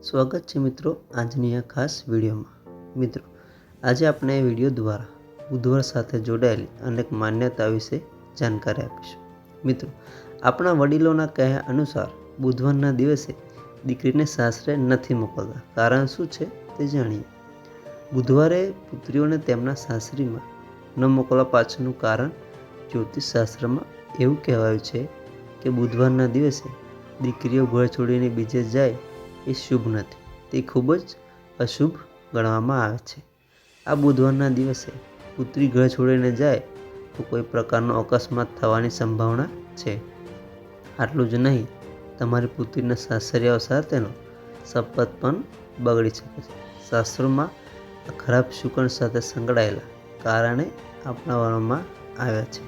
સ્વાગત છે મિત્રો આજની આ ખાસ વિડીયોમાં। મિત્રો આજે આપણે આ વિડીયો દ્વારા બુધવાર સાથે જોડાયેલી અનેક માન્યતા વિશે જાણકારી આપીશું। મિત્રો આપણા વડીલોના કહ્યા અનુસાર બુધવારના દિવસે દીકરીને સાસરે નથી મોકલતા। કારણ શું છે તે જાણીએ। બુધવારે પુત્રીઓને તેમના સાસરીમાં ન મોકલવા પાછળનું કારણ જ્યોતિષ શાસ્ત્રમાં એવું કહેવાયું છે કે બુધવારના દિવસે દીકરીઓ ઘર છોડીને બીજે જાય એ શુભ નથી, તે ખૂબ જ અશુભ ગણવામાં આવે છે। આ બુધવારના દિવસે પુત્રી ઘર છોડીને જાય તો કોઈ પ્રકારનો અકસ્માત થવાની સંભાવના છે। આટલું જ નહીં, તમારી પુત્રીના સાસરિયાઓ સાથેનો સંપર્ક પણ બગડી શકે છે। શાસ્ત્રોમાં આ ખરાબ શુકન સાથે સંકળાયેલા કારણે અપનાવવામાં આવ્યા છે।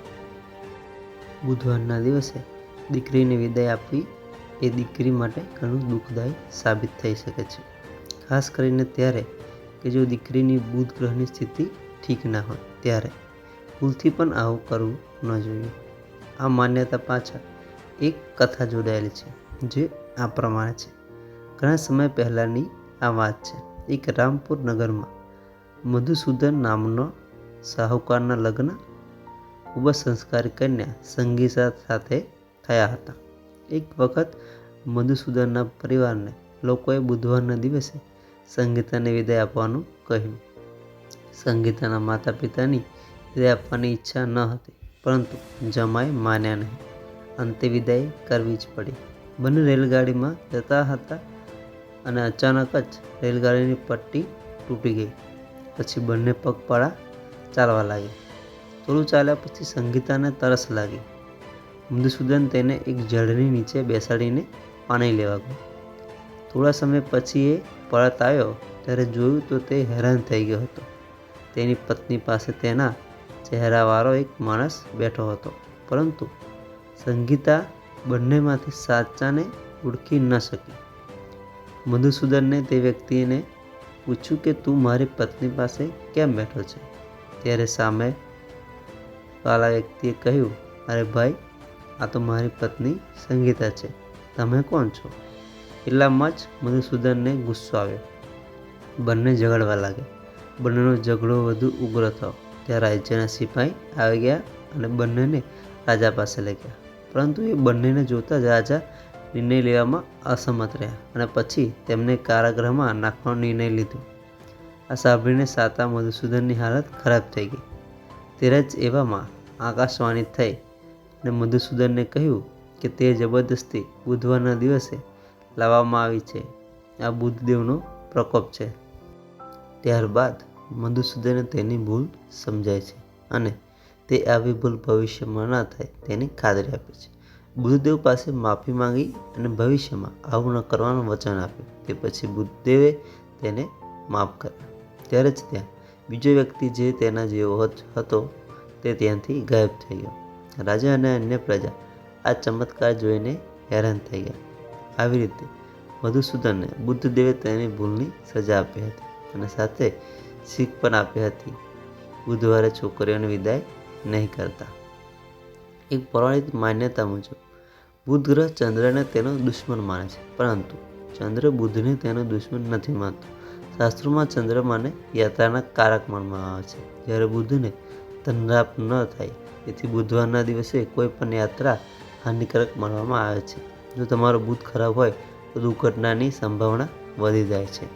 બુધવારના દિવસે દીકરીને વિદાય આપવી એ દીકરી માટે ઘણું દુઃખદાયી સાબિત થઈ શકે છે, ખાસ કરીને ત્યારે કે જો દીકરીની બુધ ગ્રહની સ્થિતિ ઠીક ના હોય ત્યારે ભૂલથી પણ આવું કરવું ન જોઈએ। આ માન્યતા પાછળ એક કથા જોડાયેલી છે જે આ પ્રમાણે છે। ઘણા સમય પહેલાંની આ વાત છે। એક રામપુર નગરમાં મધુસૂદન નામનો શાહુકારના લગ્ન ખૂબ જ સંસ્કારી કન્યા સંગીતા સાથે થયા હતા। એક વખત મધુસૂદનના પરિવારને લોકોએ બુધવારના દિવસે સંગીતાને વિદાય આપવાનું કહ્યું। સંગીતાના માતા પિતાની વિદાય આપવાની ઈચ્છા ન હતી, પરંતુ જમાઈ માન્યા નહીં। અંતે વિદાય કરવી જ પડી। બંને રેલગાડીમાં જતા હતા અને અચાનક જ રેલગાડીની પટ્ટી તૂટી ગઈ। પછી બંને પગપાળા ચાલવા લાગ્યા। થોડું ચાલ્યા પછી સંગીતાને તરસ લાગી। મધુસૂદન તેને એક ઝાડની નીચે બેસાડીને પાણી લેવા ગયો। થોડા સમય પછી એ પરત આવ્યો ત્યારે જોયું તો તે હેરાન થઈ ગયો હતો। તેની પત્ની પાસે તેના ચહેરાવાળો એક માણસ બેઠો હતો, પરંતુ સંગીતા બંનેમાંથી સાચાને ઓળખી ન શકી। મધુસૂદને તે વ્યક્તિને પૂછ્યું કે તું મારી પત્ની પાસે કેમ બેઠો છે? ત્યારે સામે વાળા વ્યક્તિએ કહ્યું, અરે ભાઈ, આ તો મારી પત્ની સંગીતા છે, તમે કોણ છો? એટલામાં જ મધુસૂદનને ગુસ્સો આવ્યો। બંને ઝઘડવા લાગ્યા। બંનેનો ઝઘડો વધુ ઉગ્ર થયો ત્યાં રાજ્યના સિપાહી આવી ગયા અને બંનેને રાજા પાસે લઈ ગયા। પરંતુ એ બંનેને જોતા જ રાજા નિર્ણય લેવામાં અસમર્થ રહ્યા અને પછી તેમને કારાગૃહમાં નાખવાનો નિર્ણય લીધો। આ સાંભળીને સાતા મધુસૂદનની હાલત ખરાબ થઈ ગઈ। ત્યારે જ એવામાં આકાશવાણી થઈ અને મધુસૂદનને કહ્યું કે તે જબરદસ્તી બુધવારના દિવસે લાવવામાં આવી છે। આ બુધદેવનો પ્રકોપ છે। ત્યારબાદ મધુસૂદને તેની ભૂલ સમજાય છે અને તે આવી ભૂલ ભવિષ્યમાં ન થાય તેની ખાતરી આપે છે। બુધદેવ પાસે માફી માંગી અને ભવિષ્યમાં આવું ન કરવાનું વચન આપ્યું। તે પછી બુધદેવે તેને માફ કર્યા। ત્યારે જ ત્યાં બીજો વ્યક્તિ જે તેના જેવો હતો તે ત્યાંથી ગાયબ થઈ ગયો। રાજા અને અન્ય પ્રજા આ ચમત્કાર જોઈને હેરાન થઈ ગયા। આવી રીતે મધુસૂદનને બુધદેવે તેની ભૂલની સજા આપી હતી અને સાથે શીખ પણ આપી હતી, બુધવારે છોકરીઓને વિદાય નહીં કરતા। એક પૌરાણિક માન્યતા મુજબ બુધ ગ્રહ ચંદ્રને તેનો દુશ્મન માને છે, પરંતુ ચંદ્ર બુધને તેનો દુશ્મન નથી માનતો। શાસ્ત્રોમાં ચંદ્રમાને યાત્રાના કારક માનવામાં આવે છે, જ્યારે બુધને ધનલાભ ન થાય, તેથી બુધવારના દિવસે કોઈ પણ યાત્રા હાનિકારક માનવામાં આવે છે। જો તમારો બુધ ખરાબ હોય તો દુર્ઘટનાની સંભાવના વધી જાય છે।